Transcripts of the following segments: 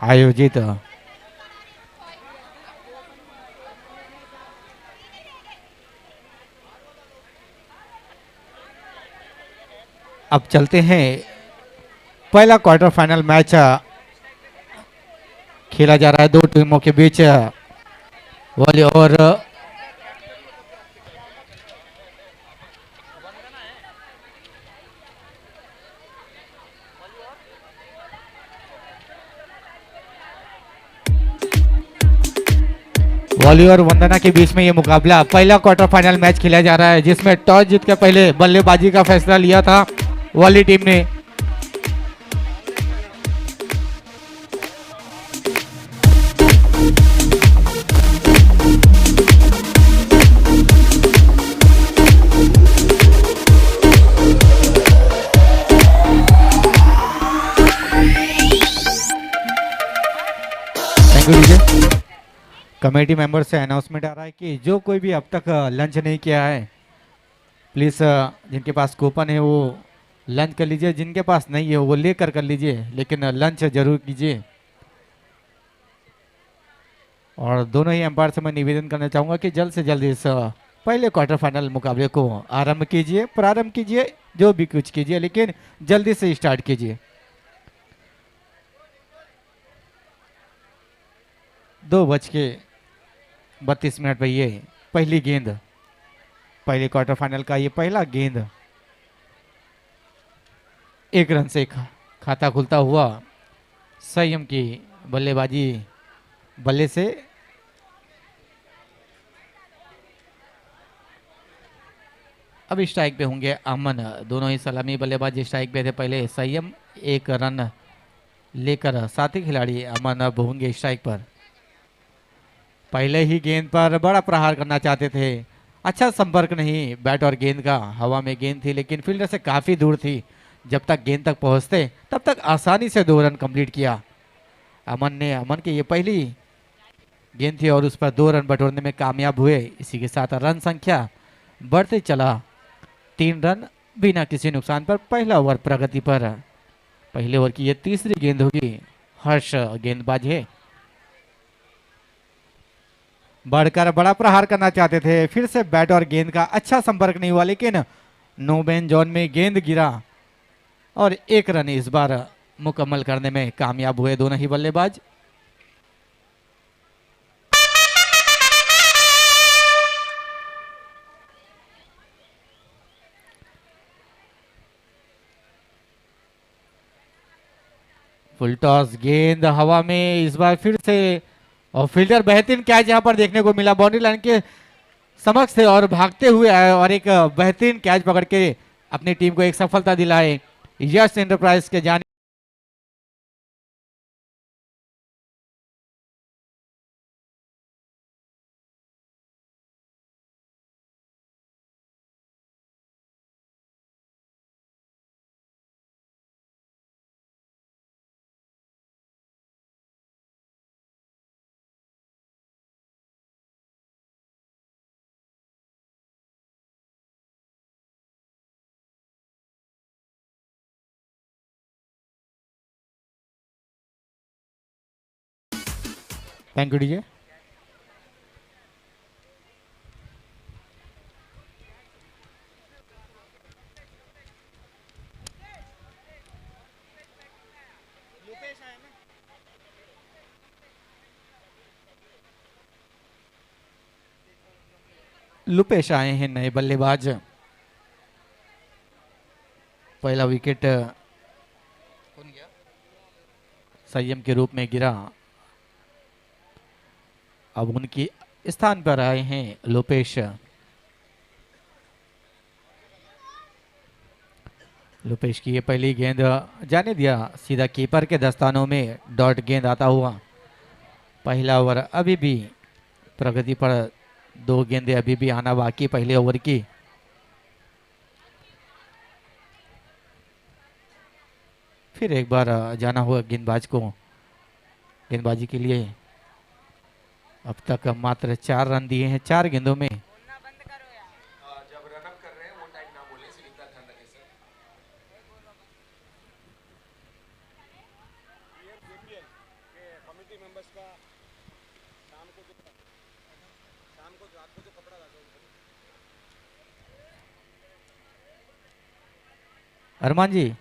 आयोजित अब चलते हैं। पहला क्वार्टर फाइनल मैच खेला जा रहा है दो टीमों के बीच वाली और वॉली और वंदना के बीच में ये मुकाबला पहला क्वार्टर फाइनल मैच खेला जा रहा है जिसमें टॉस जीत के पहले बल्लेबाजी का फैसला लिया था वॉली टीम ने। Thank you DJ. Committee member से अनाउंसमेंट आ रहा है कि जो कोई भी अब तक लंच नहीं किया है प्लीज़ जिनके पास कूपन है वो लंच कर लीजिए, जिनके पास नहीं है वो लेकर कर लीजिए, लेकिन लंच जरूर कीजिए। और दोनों ही एम्पायर से मैं निवेदन करना चाहूँगा कि जल्द से जल्द इस पहले क्वार्टर फाइनल मुकाबले को आरंभ कीजिए, प्रारंभ कीजिए, जो भी कुछ कीजिए लेकिन जल्दी से स्टार्ट कीजिए। 2:32 पर ये पहली गेंद, पहले क्वार्टर फाइनल का ये पहला गेंद, एक रन से खाता खुलता हुआ संयम की बल्लेबाजी, बल्ले से अब स्ट्राइक पे होंगे अमन। दोनों ही सलामी बल्लेबाज स्ट्राइक पे थे पहले संयम एक रन लेकर, साथी खिलाड़ी अमन अब होंगे स्ट्राइक पर। पहले ही गेंद पर बड़ा प्रहार करना चाहते थे, अच्छा संपर्क नहीं बैट और गेंद का, हवा में गेंद थी लेकिन फील्डर से काफ़ी दूर थी। जब तक गेंद तक पहुंचते तब तक आसानी से 2 रन कंप्लीट किया अमन ने। अमन की ये पहली गेंद थी और उस पर 2 रन बटोरने में कामयाब हुए। इसी के साथ रन संख्या बढ़ते चला, 3 रन बिना किसी नुकसान पर। पहला ओवर प्रगति पर, पहले ओवर की ये तीसरी गेंद होगी। हर्ष गेंदबाज है, बढ़कर बड़ा प्रहार करना चाहते थे, फिर से बैट और गेंद का अच्छा संपर्क नहीं हुआ लेकिन नो बैन जोन में गेंद गिरा और 1 रन इस बार मुकम्मल करने में कामयाब हुए दोनों ही बल्लेबाज। फुल टॉस, गेंद हवा में इस बार फिर से, और फील्डर बेहतरीन कैच यहां पर देखने को मिला, बाउंड्री लाइन के समक्ष थे और भागते हुए आए और एक बेहतरीन कैच पकड़ के अपनी टीम को एक सफलता दिलाए। यश एंटरप्राइज के जाने थैंक यू डीजे। लुपेश आए हैं नए बल्लेबाज, पहला विकेट संयम के रूप में गिरा, अब उनकी स्थान पर आए हैं लुपेश। लुपेश की ये पहली गेंद जाने दिया, सीधा कीपर के दस्तानों में डॉट गेंद आता हुआ। पहला ओवर अभी भी प्रगति पर, 2 गेंदें अभी भी आना बाकी पहले ओवर की। फिर एक बार जाना हुआ गेंदबाज को गेंदबाजी के लिए। अब तक मात्र 4 रन दिए हैं 4 गेंदों में। अरमान जी,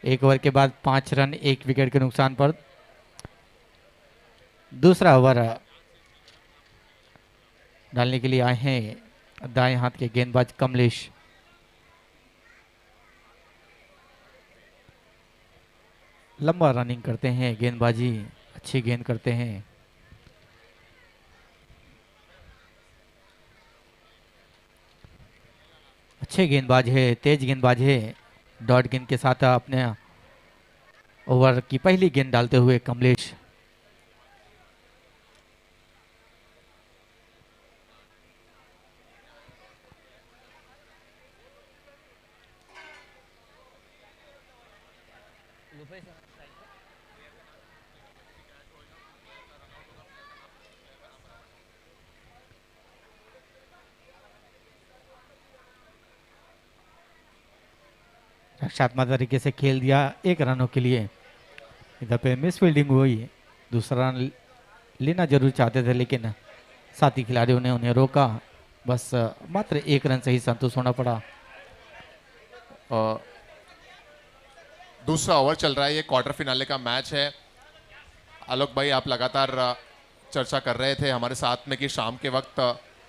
एक ओवर के बाद 5 रन 1 विकेट के नुकसान पर दूसरा ओवर डालने के लिए आए हैं दाएं हाथ के गेंदबाज कमलेश। लंबा रनिंग करते हैं, गेंदबाजी अच्छी गेंद करते हैं। अच्छे गेंदबाज है, तेज गेंदबाज है। डॉट गेंद के साथ अपने ओवर की पहली गेंद डालते हुए कमलेश। रक्षात्मक तरीके से खेल दिया 1 रनों के लिए। इधर पे मिस फील्डिंग हुई, दूसरा रन लेना जरूर चाहते थे लेकिन साथी खिलाड़ियों ने उन्हें रोका। बस मात्र 1 रन से ही संतुष्ट होना पड़ा। दूसरा ओवर चल रहा है, ये क्वार्टर फिनाले का मैच है। आलोक भाई, आप लगातार चर्चा कर रहे थे हमारे साथ में कि शाम के वक्त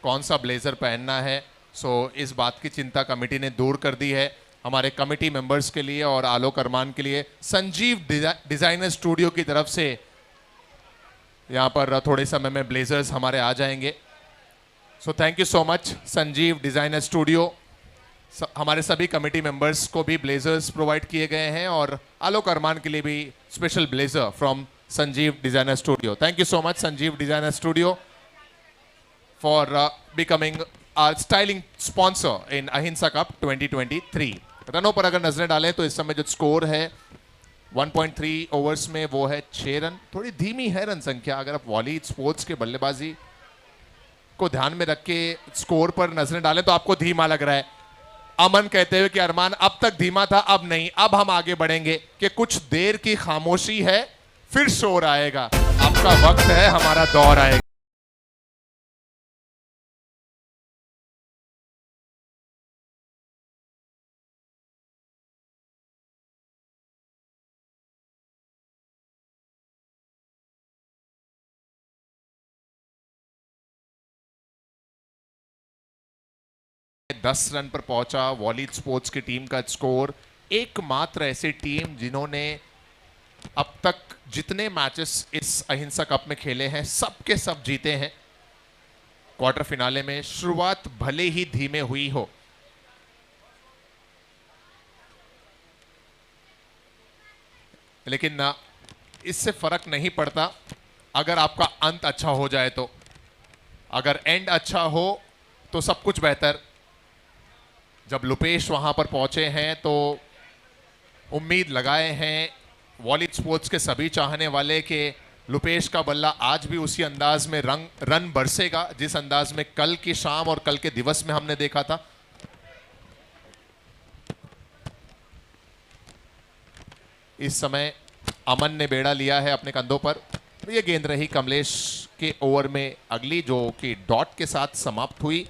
कौन सा ब्लेजर पहनना है। सो इस बात की चिंता कमेटी ने दूर कर दी है। हमारे कमेटी मेंबर्स के लिए और आलोक अरमान के लिए संजीव डिजाइनर स्टूडियो की तरफ से यहाँ पर थोड़े समय में ब्लेजर्स हमारे आ जाएंगे। So thank you so much Sanjeev designer studio. हमारे सभी कमेटी मेंबर्स को भी ब्लेजर्स प्रोवाइड किए गए हैं और आलोक अरमान के लिए भी special blazer from Sanjeev designer studio. Thank you so much Sanjeev designer studio for becoming our styling sponsor in Ahimsa cup 2023। रनों पर अगर नजरें डालें तो इस समय जो स्कोर है 1.3 ओवर्स में वो है 6 रन। थोड़ी धीमी है रन संख्या। अगर आप वॉली स्पोर्ट्स के बल्लेबाजी को ध्यान में रख के स्कोर पर नजरें डालें तो आपको धीमा लग रहा है। अमन कहते हुए कि अरमान अब तक धीमा था, अब नहीं, अब हम आगे बढ़ेंगे कि कुछ देर की खामोशी है, फिर शोर आएगा। आपका वक्त है, हमारा दौर आएगा। दस रन पर पहुंचा वॉली स्पोर्ट्स की टीम का स्कोर। एकमात्र ऐसी टीम जिन्होंने अब तक जितने मैचेस इस अहिंसा कप में खेले हैं सब के सब जीते हैं। क्वार्टर फिनाले में शुरुआत भले ही धीमे हुई हो, लेकिन इससे फर्क नहीं पड़ता अगर आपका अंत अच्छा हो जाए तो। अगर एंड अच्छा हो तो सब कुछ बेहतर। जब लुपेश वहां पर पहुंचे हैं तो उम्मीद लगाए हैं वॉली स्पोर्ट्स के सभी चाहने वाले कि लुपेश का बल्ला आज भी उसी अंदाज में रन बरसेगा जिस अंदाज में कल की शाम और कल के दिवस में हमने देखा था। इस समय अमन ने बेड़ा लिया है अपने कंधों पर। ये गेंद रही कमलेश के ओवर में अगली, जो कि डॉट के साथ समाप्त हुई।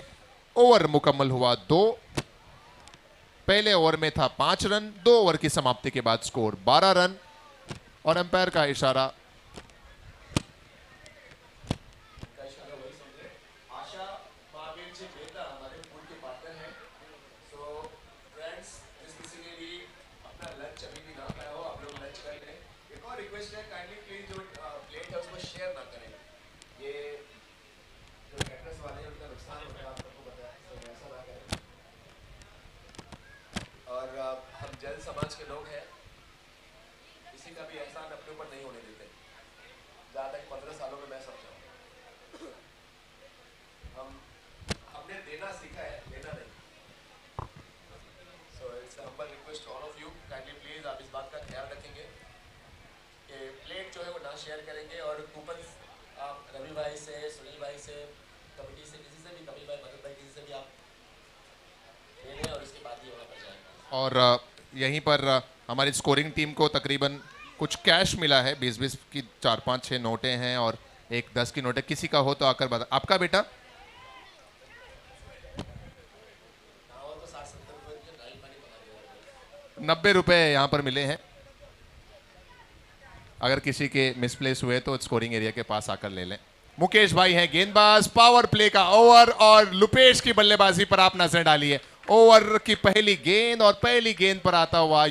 ओवर मुकम्मल हुआ 2। पहले ओवर में था 5 रन। 2 ओवर की समाप्ति के बाद स्कोर 12 रन और अंपायर का इशारा। हम जैन समाज के लोग हैं, किसी का भी एहसान अपने ऊपर नहीं होने देते। जहाँ तक 15 सालों में मैं समझा हूँ, हमने देना सीखा है, लेना नहीं। So it's a humble request to all of you, kindly please आप इस बात का ख्याल रखेंगे कि प्लेट जो है वो ना शेयर करेंगे, और कूपन आप रवि भाई से, सुनील भाई से, कमेटी से, किसी से भी, कभी भाई, मदद भाई, किसी से भी आप ले लें और इसके बाद ही वहाँ पर जाएंगे। और यहीं पर हमारी स्कोरिंग टीम को तकरीबन कुछ कैश मिला है। 20-20 की 4-5-6 नोटें हैं और एक 10 की नोट है। किसी का हो तो आकर बता। आपका बेटा 90 रुपए यहाँ पर मिले हैं। अगर किसी के मिसप्लेस हुए तो स्कोरिंग एरिया के पास आकर ले लें। मुकेश भाई हैं गेंदबाज। पावर प्ले का ओवर और लुपेश की बल्लेबाजी पर आप नजर डालिए। ओवर की पहली गेंद और पहली गेंद पर आता हुआ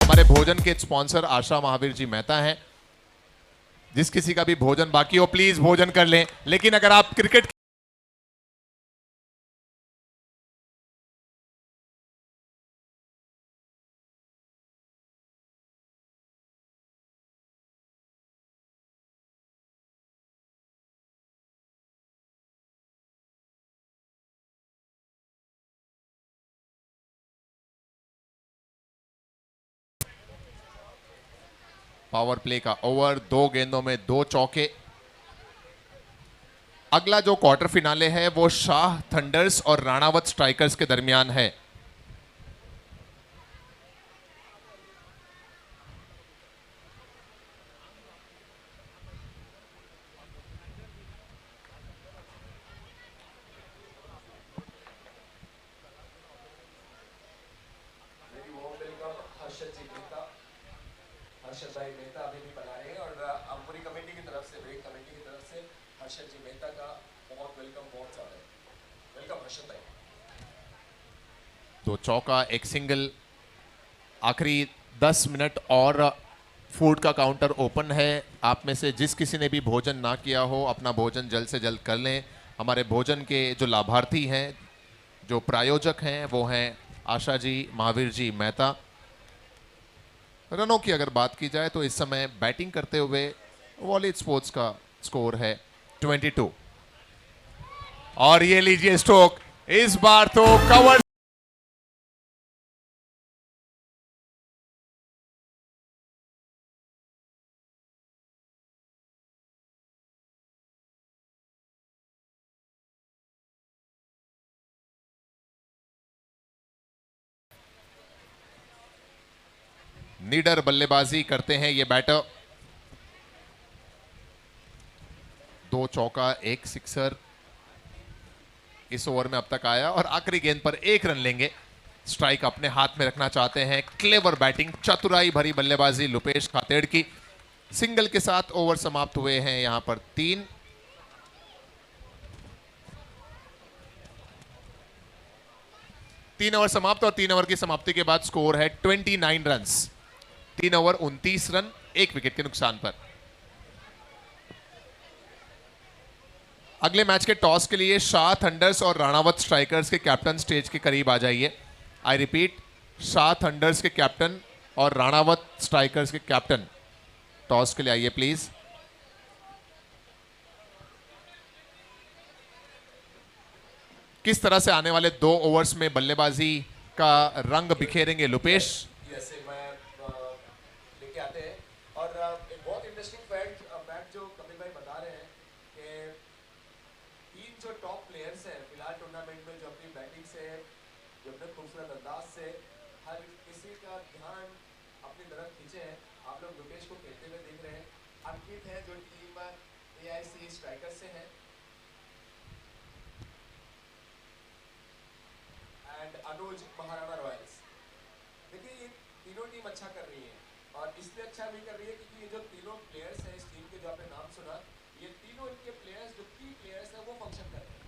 हमारे भोजन के स्पॉन्सर आशा महावीर जी मेहता हैं। जिस किसी का भी भोजन बाकी हो प्लीज भोजन कर लें। लेकिन अगर आप क्रिकेट पावर प्ले का ओवर, 2 गेंदों में 2 चौके। अगला जो क्वार्टर फिनाले है वो शाह थंडर्स और राणावत स्ट्राइकर्स के दरमियान है। हर्षद भाई मेहता अभी भी बना रहे हैं, और हम पूरी कमेटी की तरफ से, ब्रेक कमेटी की तरफ से हर्षद जी मेहता का बहुत वेलकम, बहुत ज़्यादा है। वेलकम हर्षद भाई। 2 चौका, 1 सिंगल। आखिरी 10 मिनट और फूड का काउंटर ओपन है। आप में से जिस किसी ने भी भोजन ना किया हो अपना भोजन जल्द से जल्द कर लें। हमारे भोजन के जो लाभार्थी हैं, जो प्रायोजक हैं, वो हैं आशा जी, महावीर जी मेहता। रनों की अगर बात की जाए तो इस समय बैटिंग करते हुए वॉलीड स्पोर्ट्स का स्कोर है 22। और ये लीजिए स्ट्रोक, इस बार तो कवर। निडर बल्लेबाजी करते हैं ये बैटर। 2 चौका, 1 सिक्सर इस ओवर में अब तक आया और आखिरी गेंद पर 1 रन लेंगे। स्ट्राइक अपने हाथ में रखना चाहते हैं। क्लेवर बैटिंग, चतुराई भरी बल्लेबाजी लुपेश खातेड़ की। सिंगल के साथ ओवर समाप्त हुए हैं यहां पर 3। तीन ओवर समाप्त और 3 ओवर की समाप्ति के बाद स्कोर है 29 रन्स। 3 ओवर 29 रन, 1 विकेट के नुकसान पर। अगले मैच के टॉस के लिए शाह थंडर्स और राणावत स्ट्राइकर्स के कैप्टन स्टेज के करीब आ जाइए। आई रिपीट, शाह थंडर्स के कैप्टन और राणावत स्ट्राइकर्स के कैप्टन टॉस के लिए आइए प्लीज। किस तरह से आने वाले 2 ओवर्स में बल्लेबाजी का रंग बिखेरेंगे लुपेश? जैसे मैं आते हैं। और एक बहुत इंटरेस्टिंग फैक्ट जो कपिल भाई बता रहे हैं कि 3 जो टॉप प्लेयर्स हैं फिलहाल टूर्नामेंट में, जो अपनी बैटिंग से, जो अपने खूबसूरत अंदाज से हर किसी का ध्यान अपनी तरफ खींचे हैं। आप लोग रुपेश को खेलते हुए देख रहे हैं। अंकित है जो टीम AIC स्ट्राइकर से है, एंड अनुज महाराणा रॉयल्स। देखिए ये तीनों टीम अच्छा कर रही है, और इसलिए अच्छा भी कर रही है क्योंकि ये जो तीनों प्लेयर्स हैं इस टीम के, जो आपने नाम सुना, ये तीनों इनके प्लेयर्स, जो की प्लेयर्स हैं, वो फंक्शन कर रहे हैं,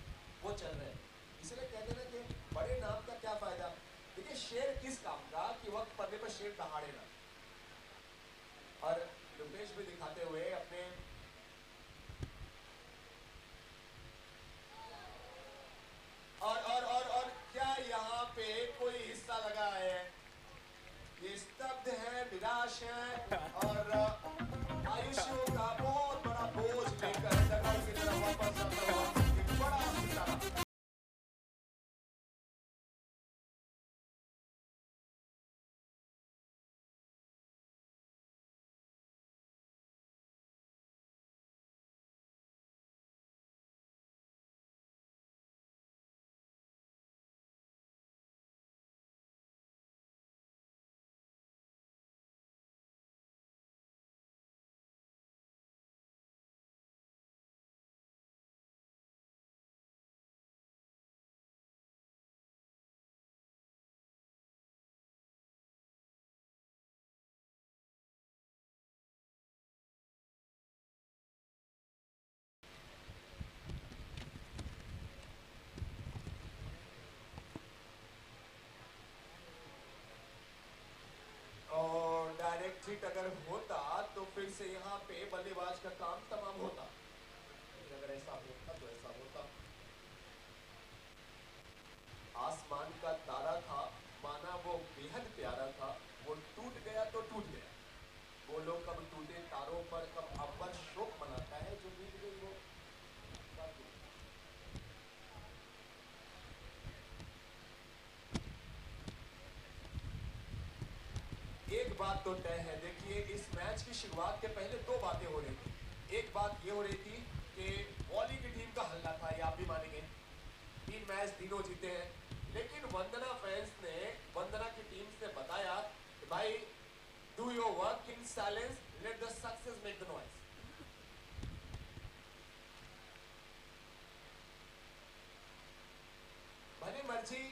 वो चल रहे हैं। इसलिए कहते हैं ना कि बड़े नाम का क्या फायदा। देखिए शेर किस काम का कि वक्त पड़ने पर शेर दहाड़े ना। और रुपेश भी दिखाते हुए अपने और क्या यहाँ पे कोई हिस्सा लगा है? ये स्तब्ध है, निराश है, और आयुष्यों का बहुत बड़ा बोझ लेकर जगह की तरफ वापस जाता हुआ एक बड़ा सितारा। और डायरेक्ट हिट अगर होता तो फिर से यहाँ पे बल्लेबाज का काम तमाम होता। लेकिन अगर ऐसा होता तो ऐसा होता। आसमान का तारा था, माना वो बेहद प्यारा था, वो टूट गया तो टूट गया। वो लोग कब टूटे तारों पर, कब अंबर शोक मनाता है, जो बीत गई वो बात नहीं। एक बात तो तय है, देखिए इस मैच की शुरुआत के पहले 2 बातें हो रही थी। एक बात ये हो रही थी कि वॉली की टीम का हल्ला था, ये आप भी मानेंगे। 3 मैच तीनों जीते हैं, लेकिन वंदना फैंस ने वंदना की टीम से बताया कि भाई do your work in silence, let the success make the noise. भली मर्जी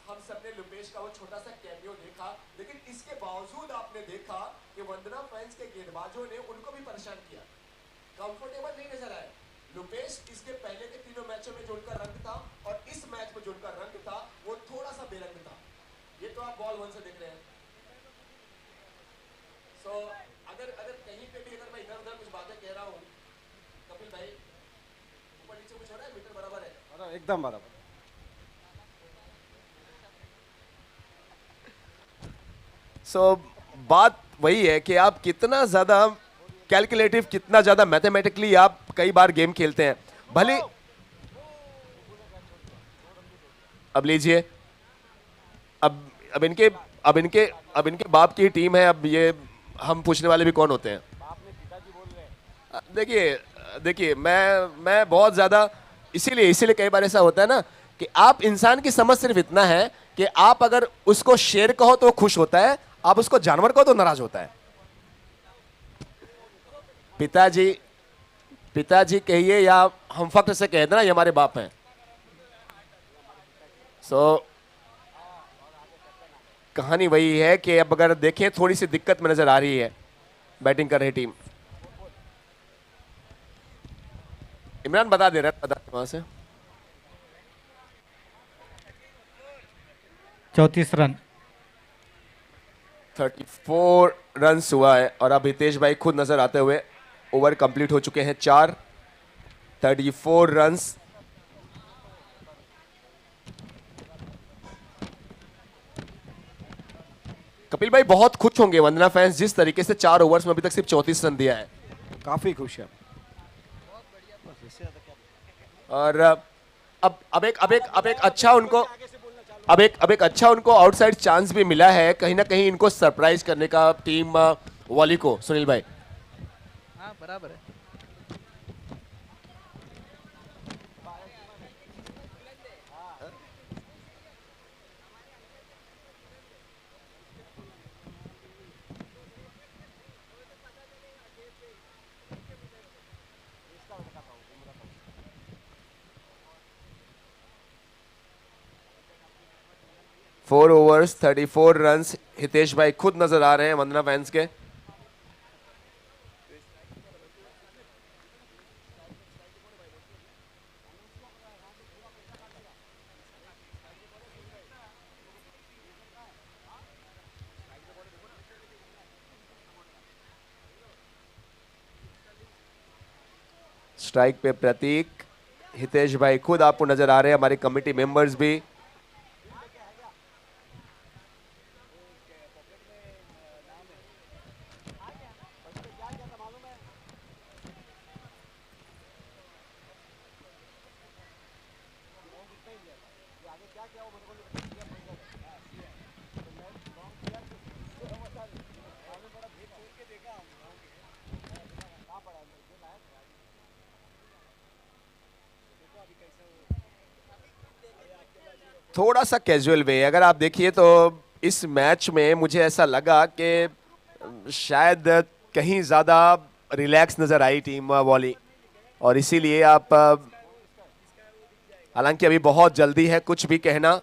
हम सबने लुपेश का वो छोटा सा कैमियो देखा, लेकिन इसके बावजूद आपने देखा कि वंदना फैंस के गेंदबाजों ने उनको भी परेशान किया, कंफर्टेबल नहीं नजर आए। लुपेश इसके पहले के तीनों मैचों में जो उनका रंग था और इस मैच में जो उनका रंग था वो थोड़ा सा बेरंग था। ये तो आप बॉल 1 से देख रहे हैं। सो अगर कहीं पे भी अगर मैं इधर उधर कुछ बातें कह रहा हूँ, कपिल भाई ऊपर नीचे कुछ हो रहा है, मीटर बराबर है? एकदम बराबर। बात वही है कि आप कितना ज्यादा कैलकुलेटिव, कितना ज्यादा मैथमेटिकली आप कई बार गेम खेलते हैं। भले अब लीजिए, अब इनके बाप की टीम है। अब ये हम पूछने वाले भी कौन होते हैं? देखिए मैं बहुत ज्यादा, इसीलिए कई बार ऐसा होता है ना कि आप इंसान की समझ सिर्फ इतना है कि आप अगर उसको शेर कहो तो खुश होता है, आप उसको जानवर कहो तो नाराज होता है। पिताजी कहिए या हम फख्र से कह देना ये हमारे बाप हैं। कहानी वही है कि अब अगर देखें थोड़ी सी दिक्कत में नजर आ रही है बैटिंग कर रही टीम। इमरान बता दे रहा है वहां से। 34 रन, 34 रन हुआ है, और अब हितेश भाई खुद नजर आते हुए ओवर कंप्लीट हो चुके हैं 4। 34 रन्स। कपिल भाई बहुत खुश होंगे वंदना फैंस, जिस तरीके से 4 ओवर्स में अभी तक सिर्फ 34 रन दिया है। काफी खुश है। और अब एक अच्छा उनको आउटसाइड चांस भी मिला है, कहीं ना कहीं इनको सरप्राइज करने का टीम वॉली को सुनील भाई। हाँ बराबर है। Four overs 34 runs. हितेश भाई खुद नजर आ रहे हैं वंदना फैंस के। स्ट्राइक पे प्रतीक, हितेश भाई खुद आपको नजर आ रहे हैं, हमारे कमेटी मेंबर्स भी। थोड़ा सा कैजुअल वे, अगर आप देखिए तो इस मैच में मुझे ऐसा लगा कि शायद कहीं ज्यादा रिलैक्स नजर आई टीम वॉली, और इसीलिए आप हालांकि अभी बहुत जल्दी है कुछ भी कहना।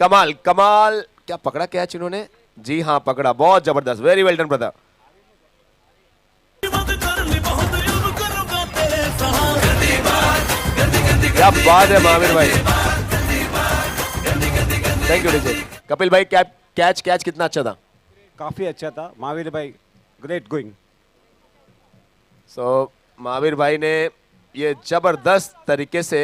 कमाल कमाल, क्या पकड़ा कैच इन्होंने? जी हाँ पकड़ा, बहुत जबरदस्त, वेरी वेल डन ब्रदर। क्या बात है महावीर भाई, थैंक यू डीजे। कपिल भाई कैच कैच कितना अच्छा था? काफी अच्छा था महावीर भाई, ग्रेट गोइंग। सो महावीर भाई ने ये जबरदस्त तरीके से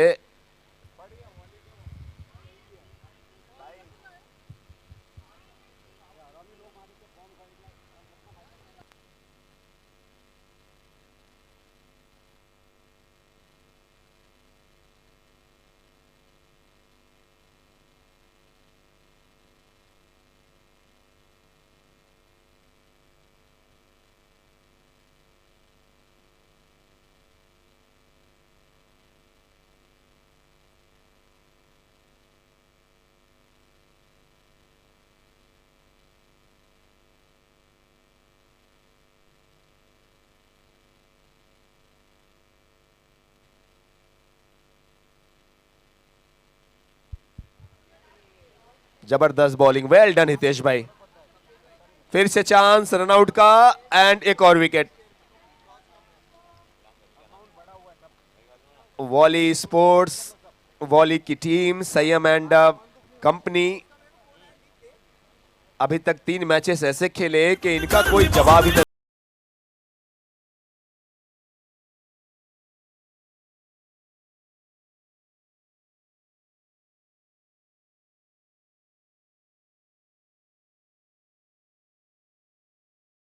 जबरदस्त बॉलिंग, वेल डन हितेश भाई। फिर से चांस रनआउट का एंड एक और विकेट। वॉली स्पोर्ट्स, वॉली की टीम, संयम एंड कंपनी अभी तक 3 मैचेस ऐसे खेले कि इनका कोई जवाब ही नहीं।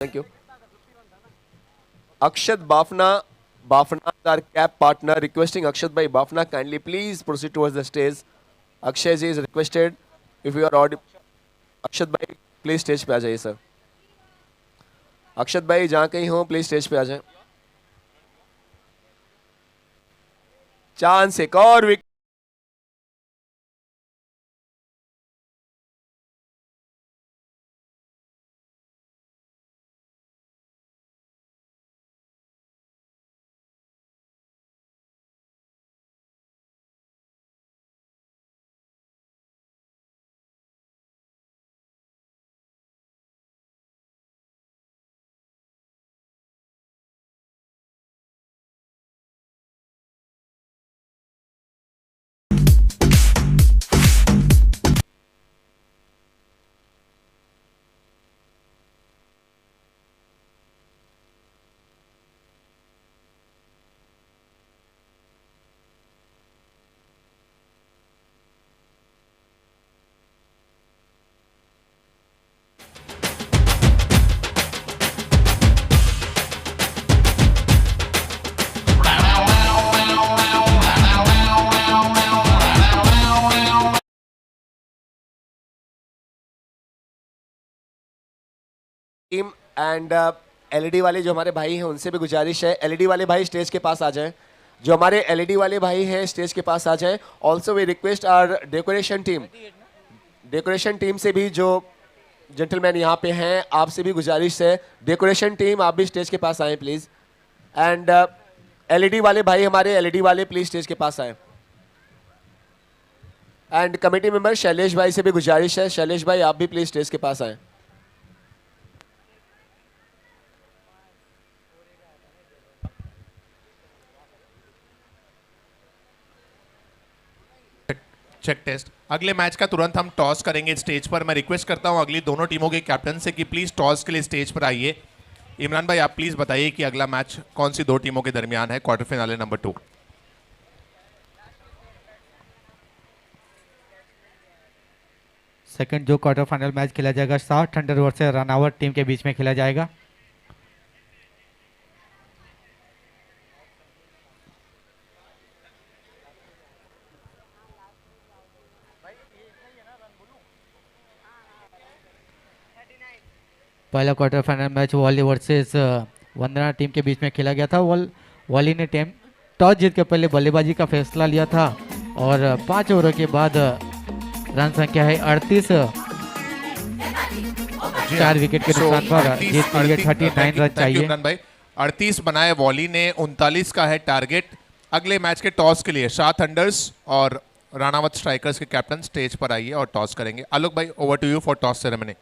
Thank you. Akshat Bafna, Bafna is our cap partner, requesting Akshat bhai Bafna kindly please proceed towards the stage. Akshay ji is requested, if you are audible. Akshat bhai please stage पे आ जाइए sir. अक्षत भाई जहाँ कहीं हो please stage पे आ जाएं। Chance एक और विकेट। टीम एंड एलईडी वाले जो हमारे भाई हैं उनसे भी गुजारिश है, एलईडी वाले भाई स्टेज के पास आ जाएं। जो हमारे एलईडी वाले भाई हैं स्टेज के पास आ जाएं। Also we request our decoration team से भी, जो जेंटलमैन यहाँ पे हैं, आपसे भी गुजारिश है, डेकोरेशन टीम आप भी स्टेज के पास आएँ प्लीज़। एंड एलईडी वाले भाई, हमारे एलईडी वाले प्लीज़ स्टेज के पास आएँ। एंड कमेटी मेंबर शैलेश भाई से भी गुजारिश है, शैलेश भाई आप भी प्लीज़ स्टेज के पास आएँ। Check test. अगले मैच का तुरंत हम टॉस करेंगे स्टेज पर। मैं रिक्वेस्ट करता हूं अगली दोनों टीमों के कैप्टन से कि प्लीज टॉस के लिए स्टेज पर आइए। इमरान भाई आप प्लीज बताइए कि अगला मैच कौन सी दो टीमों के दरमियान है क्वार्टर फिनाले नंबर 2। सेकंड जो क्वार्टर फाइनल मैच खेला जाएगा south thunder versus Ranawat team के बीच में खेला जाएगा। पहला quarter final match volley versus Vandana team के बीच में खेला गया था। वॉली ने टीम टॉस जीत के पहले बल्लेबाजी का फैसला लिया था और 5 ओवरों के बाद रन संख्या है 38, 4 विकेट के नुकसान पर जीत के लिए 39 रन चाहिए। इमरान भाई 38 बनाए वॉली ने, 39 का है टारगेट। अगले मैच के टॉस के लिए शाह थंडर्स और राणावत स्ट्राइकर्स के कैप्टन स्टेज पर आइए और टॉस करेंगे। आलोक भाई over to you for toss ceremony.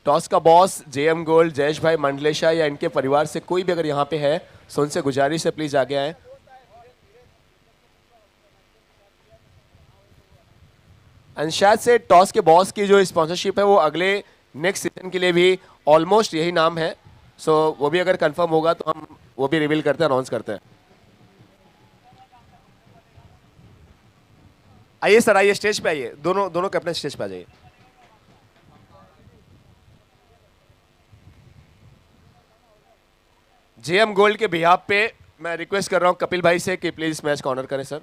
Toss का बॉस जेएम गोल्ड, जयेश भाई मंडलेशा या इनके परिवार से कोई भी अगर यहाँ पे है तो उनसे गुजारिश है प्लीज आगे आए। एंड शायद से टॉस के बॉस की जो स्पॉन्सरशिप है वो अगले नेक्स्ट सीजन के लिए भी ऑलमोस्ट यही नाम है। सो वो भी अगर कंफर्म होगा तो हम वो भी रिवील करते हैं, अनाउंस करते हैं। आइए सर, आइए स्टेज पे आइए, दोनों दोनों कैप्टन स्टेज पे आ जाइए। जेएम गोल्ड के बिहाफ पे मैं रिक्वेस्ट कर रहा हूं कपिल भाई से कि प्लीज मैच का ऑनर करें सर।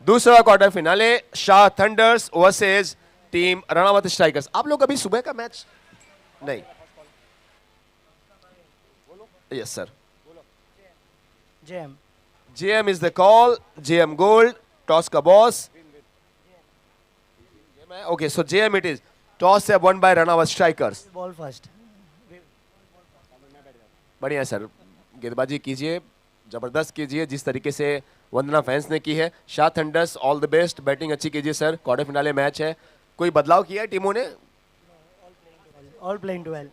दूसरा quarter finale Shah thunders versus team Ranawat strikers. आप लोग अभी सुबह का मैच नहीं? Yes sir. JM is the call, JM gold toss का boss. Okay, so JM it is. Toss है won by Ranawat strikers. Ball first. बढ़िया सर, गेंदबाजी कीजिए, जबरदस्त कीजिए जिस तरीके से वंदना फैंस ने की है। Shah thunder's all the best, batting अच्छी कीजिए सर। क्वार्टर फिनाले मैच है, कोई बदलाव किया है टीमों ने? All playing too well.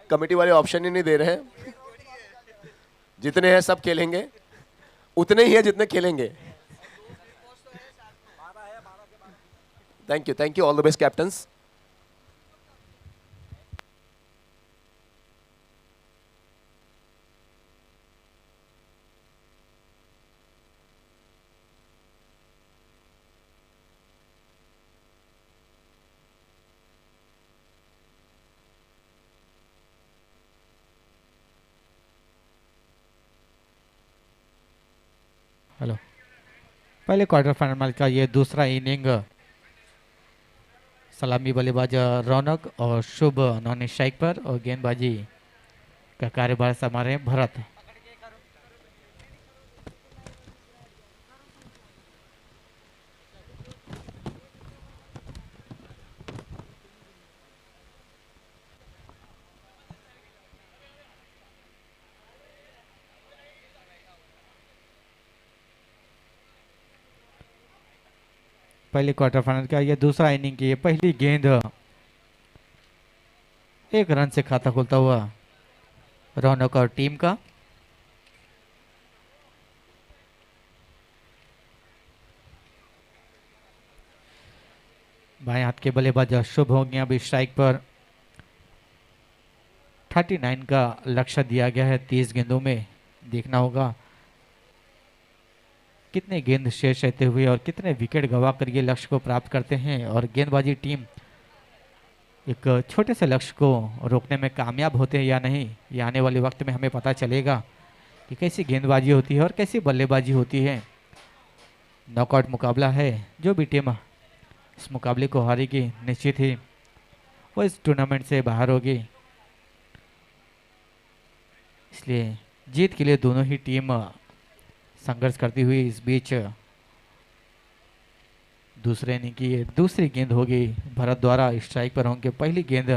Committee वाले ऑप्शन ही नहीं दे रहे हैं। जितने हैं सब खेलेंगे, उतने ही हैं जितने खेलेंगे। Thank you, all the best captains. Hello, पहले क्वार्टर फाइनल का ये दूसरा इनिंग सलामी बल्लेबाज रौनक और शुभ नॉन स्ट्राइक पर और गेंदबाजी का कार्यभार संभाल भरत। पहले क्वार्टर फाइनल का यह दूसरा इनिंग की पहली गेंद, एक रन से खाता खुलता हुआ रौनक और टीम का। बाएं हाथ के बल्लेबाज शुभ होंगे। अब स्ट्राइक पर 39 का लक्ष्य दिया गया है 30 गेंदों में। देखना होगा कितने गेंद शेष रहते हुए और कितने विकेट गवा कर ये लक्ष्य को प्राप्त करते हैं, और गेंदबाजी टीम एक छोटे से लक्ष्य को रोकने में कामयाब होते हैं या नहीं, ये आने वाले वक्त में हमें पता चलेगा कि कैसी गेंदबाजी होती है और कैसी बल्लेबाजी होती है। नॉकआउट मुकाबला है, जो भी टीम इस मुकाबले को हारेगी निश्चित ही वो इस टूर्नामेंट से बाहर होगी। इसलिए जीत के लिए दोनों ही टीम संघर्ष करती हुई इस बीच दूसरे इनिंग की दूसरी गेंद होगी भरत द्वारा स्ट्राइक पर होंगे। पहली गेंद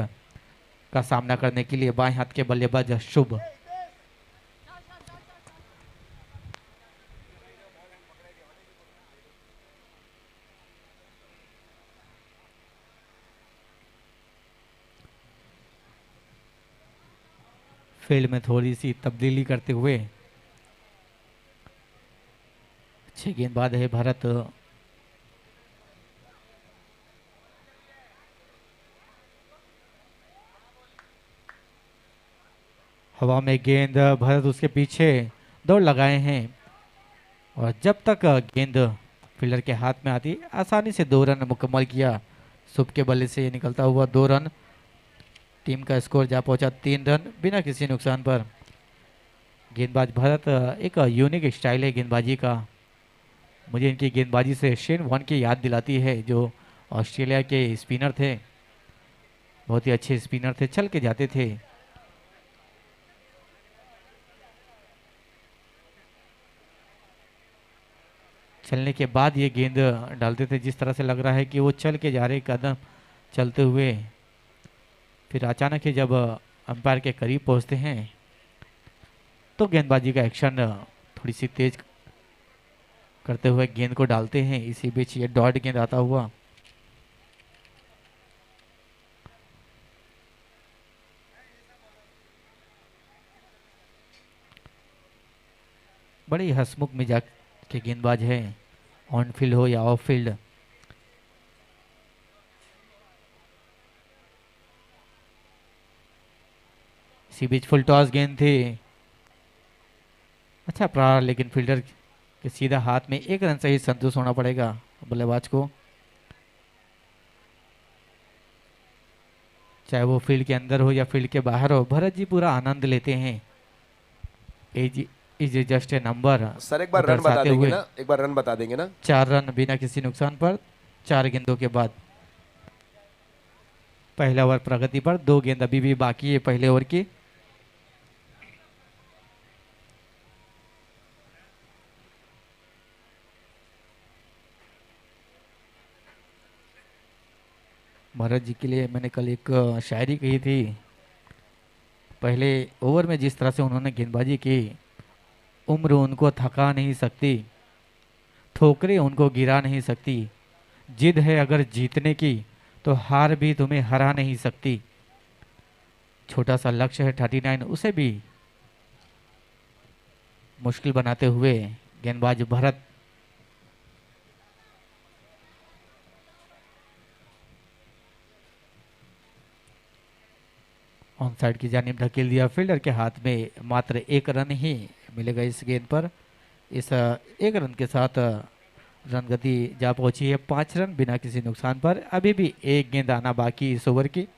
का सामना करने के लिए बाएं हाथ के बल्लेबाज शुभ। फील्ड में थोड़ी सी तब्दीली करते हुए अच्छी गेंदबाज है भारत। हवा में गेंद, भरत उसके पीछे दौड़ लगाए हैं, और जब तक गेंद फील्डर के हाथ में आती आसानी से 2 रन मुकम्मल किया। शुभ के बल्ले से ये निकलता हुआ 2 रन। टीम का स्कोर जा पहुंचा 3 रन बिना किसी नुकसान पर। गेंदबाज भरत एक यूनिक स्टाइल है गेंदबाजी का। मुझे इनकी गेंदबाजी से शेन वॉर्न की याद दिलाती है, जो ऑस्ट्रेलिया के स्पिनर थे, बहुत ही अच्छे स्पिनर थे, चल के जाते थे। चलने के बाद ये गेंद डालते थे, जिस तरह से लग रहा है कि वो चल के जा रहे कदम चलते हुए। फिर अचानक ही जब अंपायर के करीब पहुंचते हैं तो गेंदबाजी का एक्शन थोड़ी सी तेज करते हुए गेंद को डालते हैं। इसी बीच ये डॉट गेंद आता हुआ बड़ी हंसमुख मिजाज के गेंदबाज है, ऑन फील्ड हो या ऑफ फील्ड। इसी बीच फुल टॉस गेंद थी, अच्छा प्रहार, लेकिन फील्डर के सीधा हाथ में। 1 रन से ही संतुष्ट होना पड़ेगा बल्लेबाज को, चाहे वो फील्ड के अंदर हो या फील्ड के बाहर हो। भरत जी पूरा आनंद लेते हैं। Is just a number. Sir एक बार रन बता देंगे ना, एक बार रन बता देंगे ना। 4 रन बिना किसी नुकसान पर 4 गेंदों के बाद। पहला ओवर प्रगति पर, 2 गेंद अभी भी बाकी है पहले ओवर की। भरत जी के लिए मैंने कल एक शायरी कही थी। पहले ओवर में जिस तरह से उन्होंने गेंदबाजी की, उम्र उनको थका नहीं सकती, ठोकरें उनको गिरा नहीं सकती, जिद है अगर जीतने की तो हार भी तुम्हें हरा नहीं सकती। छोटा सा लक्ष्य है 39, उसे भी मुश्किल बनाते हुए गेंदबाज भरत ऑन साइड की जानिब ढकेल दिया। फील्डर के हाथ में मात्र 1 रन ही मिलेगा इस गेंद पर। इस 1 रन के साथ रन गति जा पहुंची है 5 रन बिना किसी नुकसान पर। अभी भी 1 गेंद आना बाकी इस ओवर की।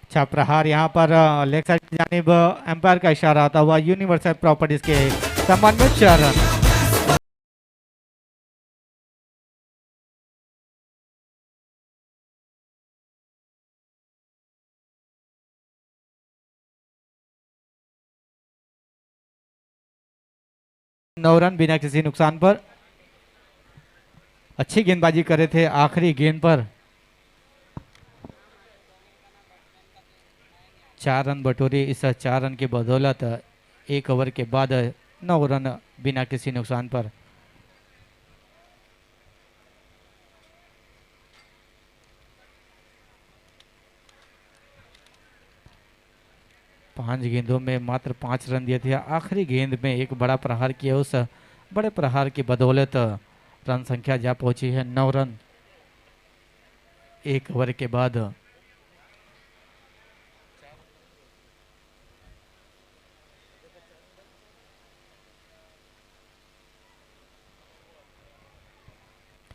अच्छा प्रहार यहाँ पर लेग साइड की जानिब एम्पायर का इशारा आता हुआ यूनिवर्सल प्रॉपर्टीज के सम्मान में 4 रन। 9 रन बिना किसी नुकसान पर। अच्छी गेंदबाजी कर रहे थे आखिरी गेंद पर। 4 रन बटोरे। इस 4 रन की बदौलत 1 ओवर के बाद 9 रन बिना किसी नुकसान पर। पांच गेंदों में मात्र 5 रन दिए थे। आखिरी गेंद में एक बड़ा प्रहार किया। उस बड़े प्रहार की बदौलत रन संख्या जा पहुंची है 9 रन 1 ओवर के बाद।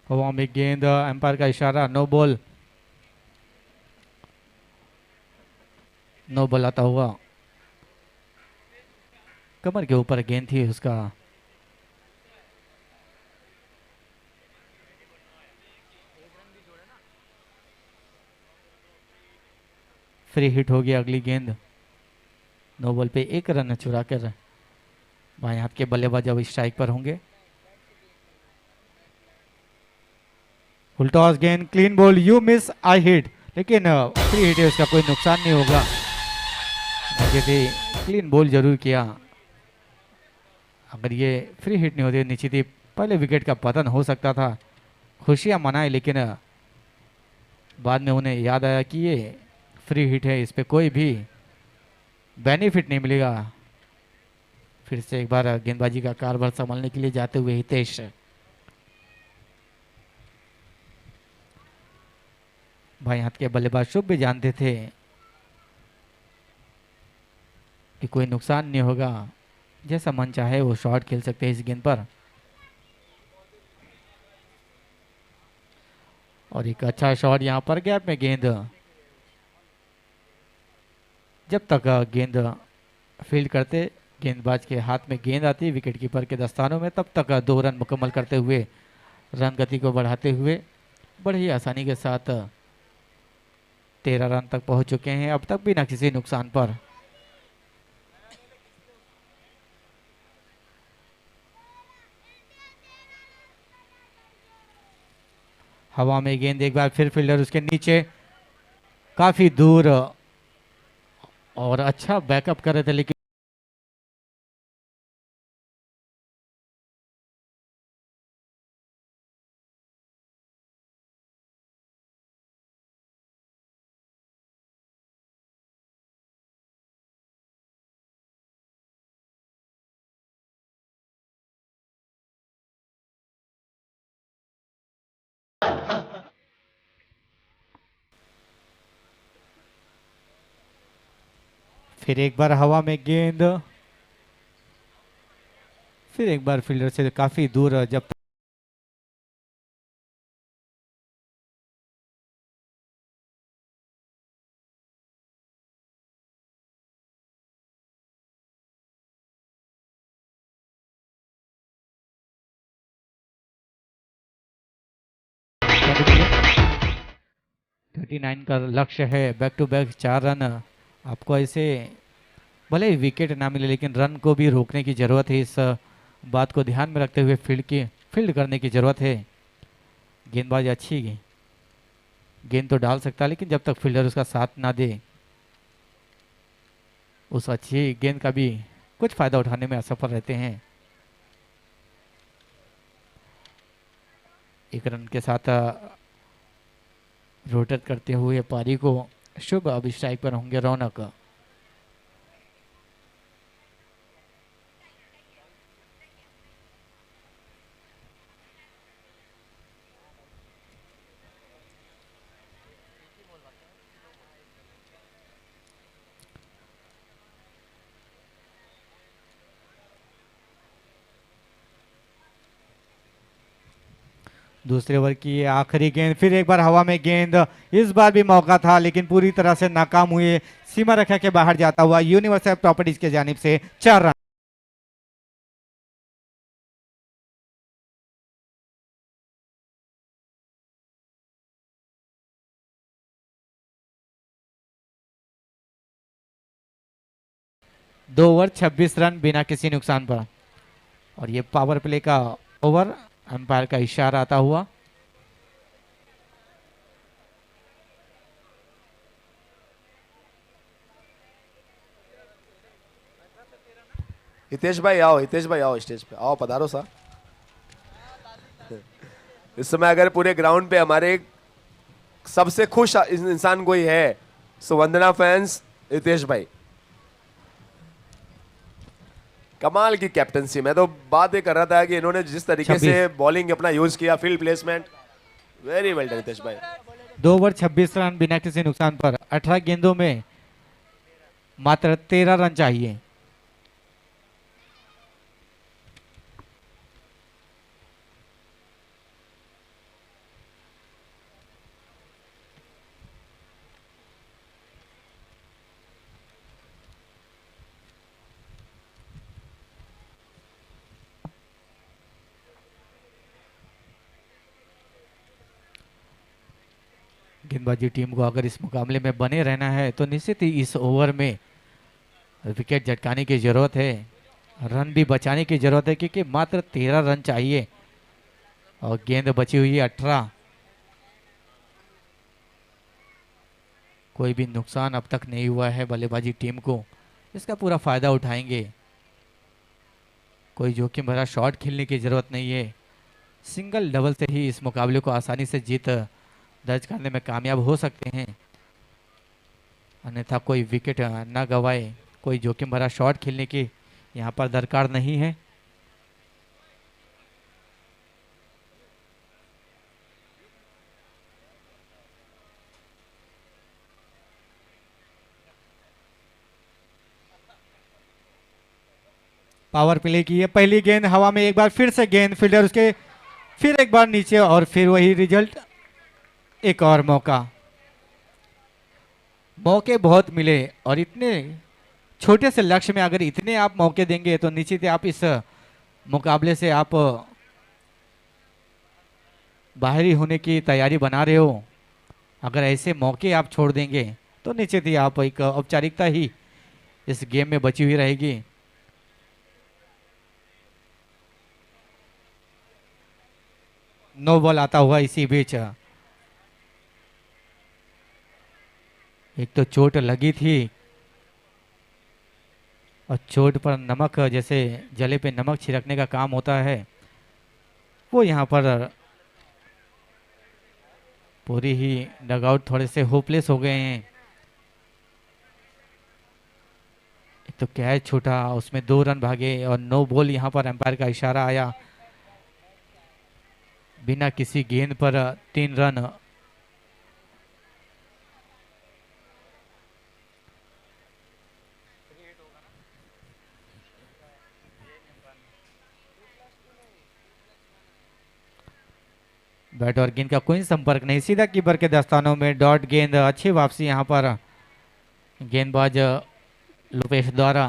हवा में गेंद, एम्पायर का इशारा, नो बॉल। नो बॉल आता हुआ। कमर के ऊपर गेंद थी उसका। फ्री हिट हो गया अगली गेंद। नो बॉल पे 1 रन चुरा कर बाएं हाथ के बल्लेबाज अब स्ट्राइक पर होंगे। फुल टॉस गेंद, clean ball, you miss I hit, लेकिन फ्री हिट है उसका, कोई नुकसान नहीं होगा। क्लीन बॉल जरूर किया। अगर ये फ्री हिट नहीं होती निश्चित ही पहले विकेट का पतन हो सकता था। खुशियां मनाए, लेकिन बाद में उन्हें याद आया कि ये फ्री हिट है, इस पे कोई भी बेनिफिट नहीं मिलेगा। फिर से एक बार गेंदबाजी का कारभार संभालने के लिए जाते हुए हितेश। भाई हाथ के बल्लेबाज शुभ भी जानते थे कि कोई नुकसान नहीं होगा, जैसा मन चाहे वो शॉट खेल सकते हैं इस गेंद पर। और एक अच्छा शॉट यहां पर, गैप में गेंद। जब तक गेंद फील्ड करते, गेंदबाज के हाथ में गेंद आती विकेट कीपर के दस्तानों में, तब तक 2 रन मुकम्मल करते हुए, रन गति को बढ़ाते हुए बड़ी ही आसानी के साथ 13 रन तक पहुंच चुके हैं अब तक बिना किसी नुकसान पर। हवा में गेंद, एक बार फिर फील्डर उसके नीचे, काफी दूर, और अच्छा बैकअप कर रहे थे लेकिन फिर एक बार हवा में गेंद, फिर एक बार फील्डर से काफी दूर। जब थर्टी 39 का लक्ष्य है, बैक टू बैक 4 रन। आपको ऐसे भले ही विकेट ना मिले लेकिन रन को भी रोकने की जरूरत है। इस बात को ध्यान में रखते हुए फील्ड करने की जरूरत है। गेंदबाज अच्छी गेंद तो डाल सकता है, लेकिन जब तक फील्डर उसका साथ ना दे, उस अच्छी गेंद का भी कुछ फायदा उठाने में असफल रहते हैं। 1 रन के साथ रोटेट करते हुए पारी को शुभ, अब स्ट्राइक पर होंगे रौनक। दूसरे ओवर की ये आखिरी गेंद, फिर एक बार हवा में गेंद, इस बार भी मौका था लेकिन पूरी तरह से नाकाम हुए। सीमा रेखा के बाहर जाता हुआ यूनिवर्सल प्रॉपर्टीज के जानिब से 4 रन। दो ओवर 26 रन बिना किसी नुकसान पर। और ये पावर प्ले का ओवर, अंपायर का इशारा आता हुआ। हितेश भाई आओ स्टेज पे आओ, पधारो सा। इस समय अगर पूरे ग्राउंड पे हमारे सबसे खुश इंसान कोई है सो वंदना फैंस हितेश भाई। कमाल की कैप्टनसी। मैं तो बात ही कर रहा था कि इन्होंने जिस तरीके से बॉलिंग अपना यूज किया, field placement, very well done Hitesh भाई। 2 ओवर 26 रन बिना किसी नुकसान पर। 18 गेंदों में मात्र 13 रन चाहिए। गेंदबाजी टीम को अगर इस मुकाबले में बने रहना है तो निश्चित ही इस ओवर में विकेट झटकाने की जरूरत है, रन भी बचाने की जरूरत है, क्योंकि मात्र 13 रन चाहिए और गेंद बची हुई है 18। कोई भी नुकसान अब तक नहीं हुआ है बल्लेबाजी टीम को, इसका पूरा फायदा उठाएंगे। कोई जोखिम भरा शॉट खेलने की जरूरत नहीं है, सिंगल डबल से ही इस मुकाबले को आसानी से जीत दर्ज करने में कामयाब हो सकते हैं। अन्यथा कोई विकेट ना गवाए, कोई जोखिम भरा शॉट खेलने की यहाँ पर दरकार नहीं है। पावर प्ले की है पहली गेंद हवा में, एक बार फिर से गेंद, फील्डर उसके फिर एक बार नीचे और फिर वही रिजल्ट। एक और मौका, मौके बहुत मिले और इतने छोटे से लक्ष्य में अगर इतने आप मौके देंगे तो निश्चित ही आप इस मुकाबले से आप बाहरी होने की तैयारी बना रहे हो। अगर ऐसे मौके आप छोड़ देंगे तो निश्चित ही आप एक औपचारिकता ही इस गेम में बची हुई रहेगी। नो बॉल आता हुआ इसी बीच। एक तो चोट लगी थी और चोट पर नमक, जैसे जले पे नमक छिड़कने का काम होता है, वो यहाँ पर पूरी ही डगआउट थोड़े से होपलेस हो गए हैं। एक तो कैच छूटा, उसमें 2 रन भागे और नो बॉल। यहाँ पर एम्पायर का इशारा आया, बिना किसी गेंद पर 3 रन। बैट और गेंद का कोई संपर्क नहीं, सीधा कीपर के दस्तानों में डॉट गेंद। अच्छी वापसी यहाँ पर गेंदबाज लोपेश द्वारा।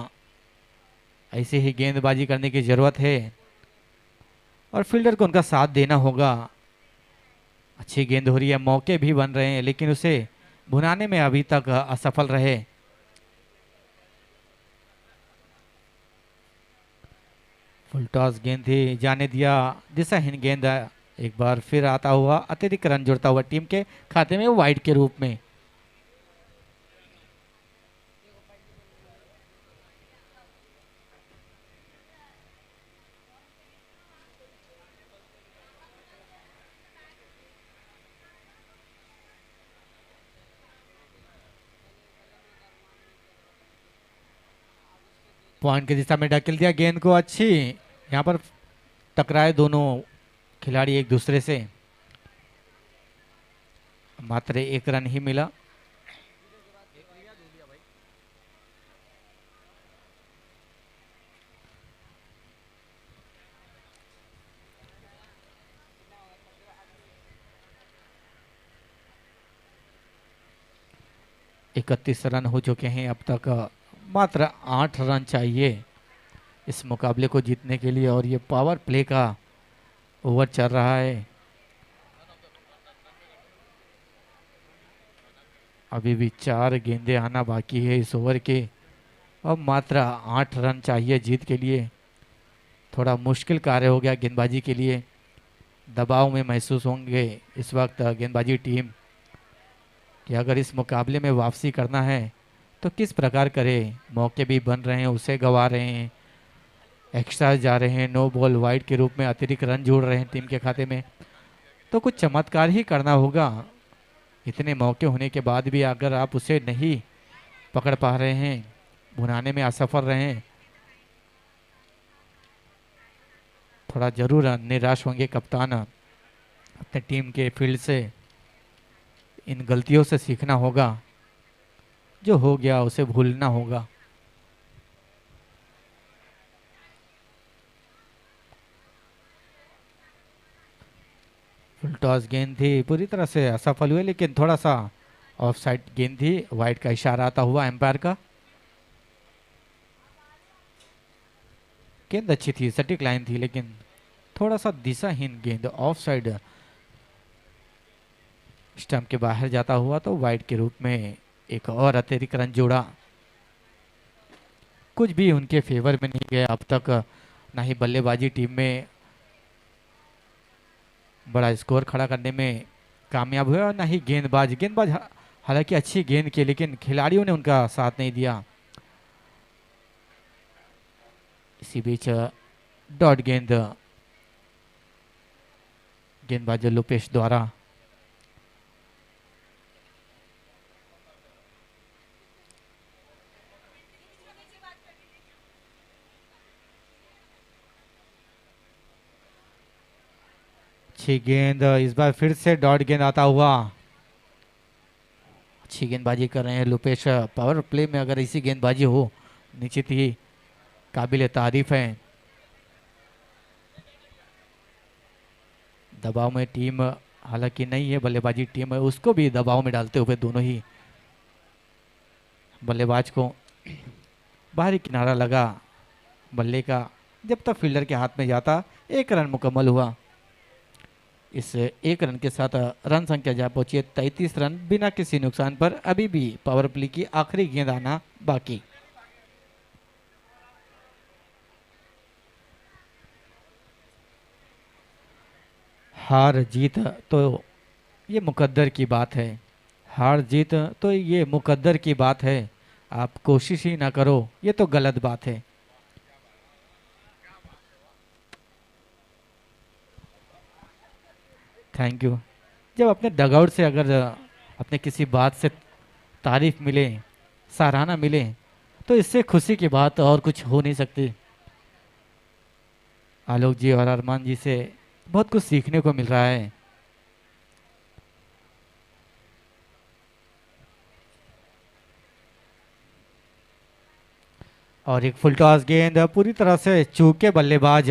ऐसे ही गेंदबाजी करने की जरूरत है और फील्डर को उनका साथ देना होगा। अच्छी गेंद हो रही है, मौके भी बन रहे हैं, लेकिन उसे भुनाने में अभी तक असफल रहे। फुल टॉस गेंद थी, जाने दिया, दिशाहीन गेंद। एक बार फिर आता हुआ अतिरिक्त रन जुड़ता हुआ टीम के खाते में वाइड के रूप में। पॉइंट की दिशा में ढकेल दिया गेंद को। अच्छी यहाँ पर टकराए दोनों खिलाड़ी एक दूसरे से, मात्र 1 रन ही मिला। इकतीस रन हो चुके हैं अब तक, मात्र 8 रन चाहिए इस मुकाबले को जीतने के लिए। और ये पावर प्ले का ओवर चल रहा है, अभी भी 4 गेंदें आना बाकी है इस ओवर के। अब मात्र 8 रन चाहिए जीत के लिए, थोड़ा मुश्किल कार्य हो गया गेंदबाजी के लिए। दबाव में महसूस होंगे इस वक्त गेंदबाजी टीम कि अगर इस मुकाबले में वापसी करना है तो किस प्रकार करे। मौके भी बन रहे हैं, उसे गंवा रहे हैं, एक्स्ट्रा जा रहे हैं, नो बॉल वाइड के रूप में अतिरिक्त रन जोड़ रहे हैं टीम के खाते में। तो कुछ चमत्कार ही करना होगा। इतने मौके होने के बाद भी अगर आप उसे नहीं पकड़ पा रहे हैं, भुनाने में असफल रहे हैं, थोड़ा जरूर निराश होंगे कप्तान। अपने टीम के फील्ड से इन गलतियों से सीखना होगा, जो हो गया उसे भूलना होगा। फुल टॉस गेंद थी, पूरी तरह से असफल हुए, लेकिन थोड़ा सा ऑफ साइड गेंद थी। वाइड का इशारा आता हुआ एम्पायर का। गेंद अच्छी थी, सटीक लाइन थी, लेकिन थोड़ा सा दिशाहीन गेंद ऑफ साइड स्टंप के बाहर जाता हुआ तो वाइड के रूप में एक और अतिरिक्त रन जोड़ा। कुछ भी उनके फेवर में नहीं गया अब तक, ना ही बल्लेबाजी टीम में बड़ा स्कोर खड़ा करने में कामयाब हुआ, ना ही गेंदबाज हालांकि अच्छी गेंद की, लेकिन खिलाड़ियों ने उनका साथ नहीं दिया। इसी बीच डॉट गेंदबाज लोपेश द्वारा। अच्छी गेंद, इस बार फिर से डॉट गेंद आता हुआ। अच्छी गेंदबाजी कर रहे हैं लोपेश। पावर प्ले में अगर इसी गेंदबाजी हो निश्चित ही काबिल तारीफ है। दबाव में टीम हालांकि नहीं है, बल्लेबाजी टीम है, उसको भी दबाव में डालते हुए दोनों ही बल्लेबाज को बाहरी किनारा लगा बल्ले का, जब तक फील्डर के हाथ में जाता। एक रन मुकम्मल हुआ। इस एक रन के साथ रन संख्या जा पहुंची 33 रन बिना किसी नुकसान पर। अभी भी पावर प्ले की आखिरी गेंद आना बाकी। हार जीत तो ये मुकद्दर की बात है, हार जीत तो ये मुकद्दर की बात है। आप कोशिश ही ना करो, ये तो गलत बात है। Thank you. जब अपने डगआउट से अगर अपने किसी बात से तारीफ मिले, सराहना मिले, तो इससे खुशी की बात और कुछ हो नहीं सकती। आलोक जी और अरमान जी से बहुत कुछ सीखने को मिल रहा है। और एक फुल टॉस गेंद पूरी तरह से चूके बल्लेबाज,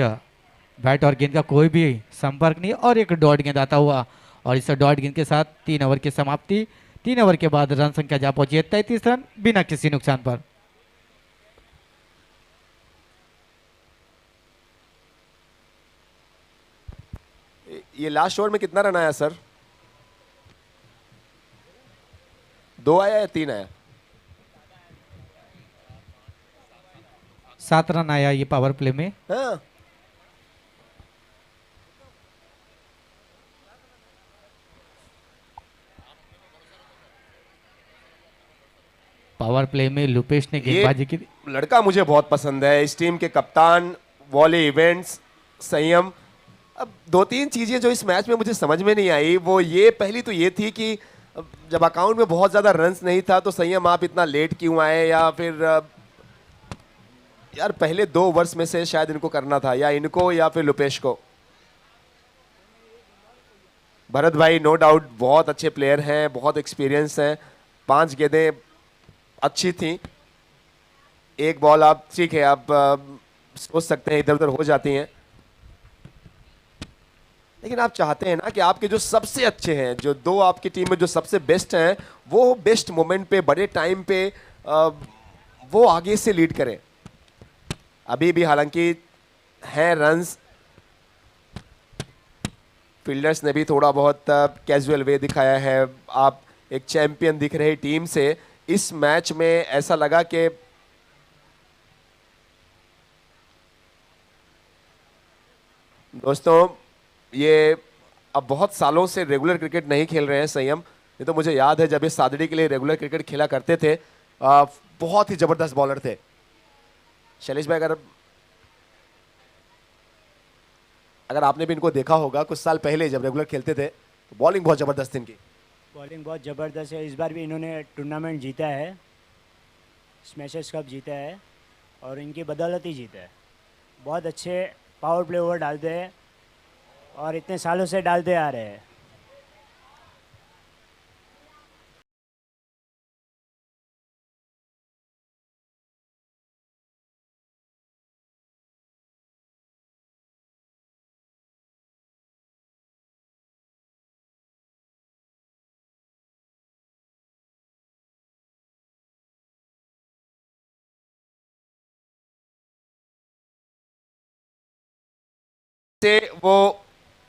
बैट और गेंद का कोई भी संपर्क नहीं, और एक डॉट गेंद आता हुआ। और इस डॉट गेंद के साथ 3 ओवर की समाप्ति। 3 ओवर के बाद रन संख्या जा पहुंची है 33 रन बिना किसी नुकसान पर। ये लास्ट ओवर में कितना रन आया सर? 2 आया या 3 आया? 7 रन आया ये पावर प्ले में। हाँ। पावर प्ले में लुपेश ने गेंदबाजी की। लड़का मुझे बहुत पसंद है, इस टीम के कप्तान, वॉली इवेंट्स, संयम। अब 2-3 चीजें जो इस मैच में मुझे समझ में नहीं आई, वो ये पहली तो ये थी कि जब अकाउंट में बहुत ज्यादा रन्स नहीं था तो संयम आप इतना लेट क्यों आए, या फिर यार पहले 2 ओवर्स में से शायद इनको करना था, या इनको या फिर लुपेश को। भरत भाई नो डाउट बहुत अच्छे प्लेयर हैं, बहुत एक्सपीरियंस हैं। 5 गेंदें अच्छी थी, एक बॉल आप ठीक है, आप सोच सकते हैं इधर उधर हो जाती हैं, लेकिन आप चाहते हैं ना कि आपके जो सबसे अच्छे हैं, जो 2 आपकी टीम में जो सबसे बेस्ट हैं, वो बेस्ट मोमेंट पे, बड़े टाइम पे वो आगे से लीड करें। अभी भी हालांकि हैं रन्स, फील्डर्स ने भी थोड़ा बहुत कैजुअल वे दिखाया है। आप एक चैंपियन दिख रहे टीम से इस मैच में ऐसा लगा कि दोस्तों ये अब बहुत सालों से रेगुलर क्रिकेट नहीं खेल रहे हैं संयम। ये तो मुझे याद है जब ये सादड़ी के लिए रेगुलर क्रिकेट खेला करते थे, बहुत ही जबरदस्त बॉलर थे। शैलेश भाई, अगर आपने भी इनको देखा होगा कुछ साल पहले जब रेगुलर खेलते थे, तो बॉलिंग बहुत जबरदस्त थी इनकी। बॉलिंग बहुत ज़बरदस्त है। इस बार भी इन्होंने टूर्नामेंट जीता है, स्मैशर्स कप जीता है और इनकी बदौलत ही जीता है। बहुत अच्छे पावर प्ले ओवर डालते हैं और इतने सालों से डालते आ रहे हैं। से वो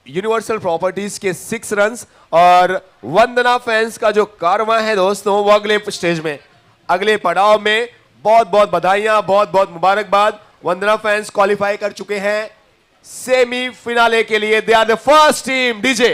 यूनिवर्सल प्रॉपर्टीज के 6 रन्स और वंदना फैंस का जो कारवां है दोस्तों, वो अगले स्टेज में, अगले पड़ाव में। बहुत बहुत बधाइयां, बहुत बहुत मुबारकबाद। वंदना फैंस क्वालिफाई कर चुके हैं सेमीफिनाले के लिए। They are the first team. DJ